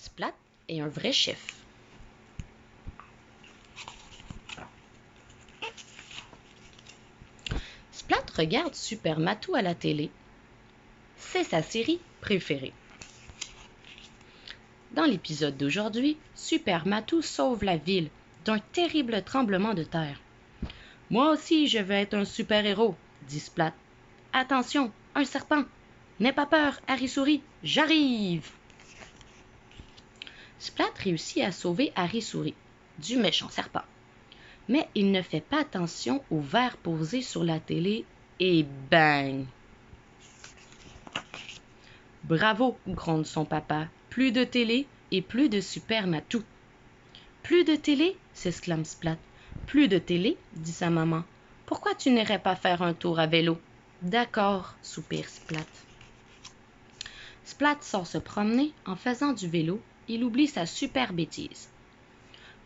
Splat est un vrai chef. Splat regarde Super Matou à la télé. C'est sa série préférée. Dans l'épisode d'aujourd'hui, Super Matou sauve la ville d'un terrible tremblement de terre. « Moi aussi, je veux être un super-héros, » dit Splat. « Attention, un serpent! N'aie pas peur, Harry-Souris, j'arrive! » Splat réussit à sauver Harry-Souris du méchant serpent. Mais il ne fait pas attention au verre posé sur la télé et bang! « Bravo, » gronde son papa. « Plus de télé et plus de Super Matou. »« Plus de télé ?» s'exclame Splat. « Plus de télé ?» dit sa maman. « Pourquoi tu n'irais pas faire un tour à vélo? »« D'accord, » soupire Splat. Splat sort se promener en faisant du vélo. Il oublie sa super bêtise.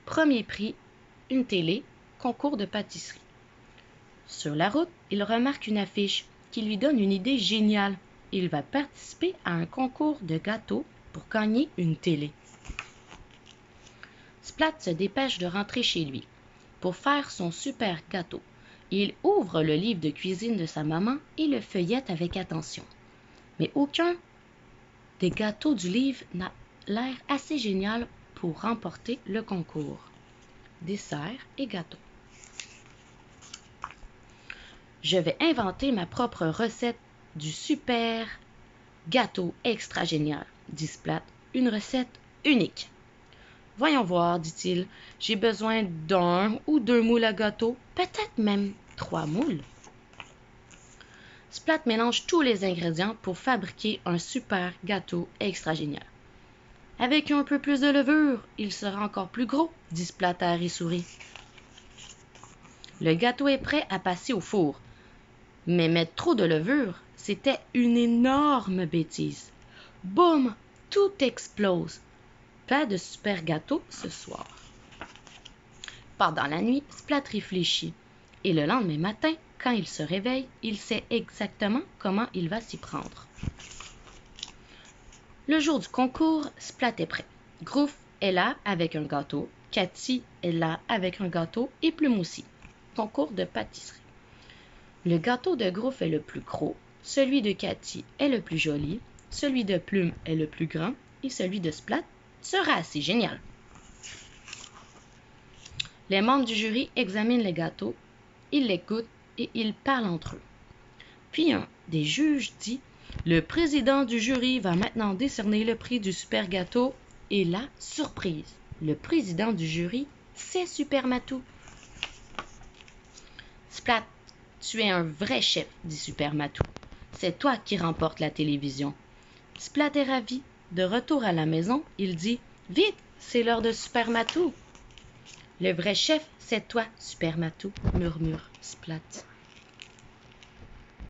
Premier prix, une télé, concours de pâtisserie. Sur la route, il remarque une affiche qui lui donne une idée géniale. Il va participer à un concours de gâteaux pour gagner une télé. Splat se dépêche de rentrer chez lui pour faire son super gâteau. Il ouvre le livre de cuisine de sa maman et le feuillette avec attention. Mais aucun des gâteaux du livre n'a l'air assez génial pour remporter le concours. Dessert et gâteau. Je vais inventer ma propre recette du super gâteau extra génial, dit Splat. Une recette unique. Voyons voir, dit-il. J'ai besoin d'un ou deux moules à gâteau, peut-être même 3 moules. Splat mélange tous les ingrédients pour fabriquer un super gâteau extra génial. Avec un peu plus de levure, il sera encore plus gros, dit Splat à Harry-Souris. Le gâteau est prêt à passer au four. Mais mettre trop de levure, c'était une énorme bêtise. Boum! Tout explose. Pas de super gâteau ce soir. Pendant la nuit, Splat réfléchit. Et le lendemain matin, quand il se réveille, il sait exactement comment il va s'y prendre. Le jour du concours, Splat est prêt. Groove est là avec un gâteau. Cathy est là avec un gâteau et Plume aussi. Concours de pâtisserie. Le gâteau de Groove est le plus gros. Celui de Cathy est le plus joli. Celui de Plume est le plus grand. Et celui de Splat sera assez génial. Les membres du jury examinent les gâteaux. Ils les goûtent et ils parlent entre eux. Puis un des juges dit « Le président du jury va maintenant décerner le prix du super gâteau. » Et la surprise, le président du jury, c'est Super Matou. « Splat, tu es un vrai chef, dit Super Matou. C'est toi qui remporte la télévision. » Splat est ravi. De retour à la maison, il dit « Vite, c'est l'heure de Super Matou. »« Le vrai chef, c'est toi, Super Matou, » murmure Splat.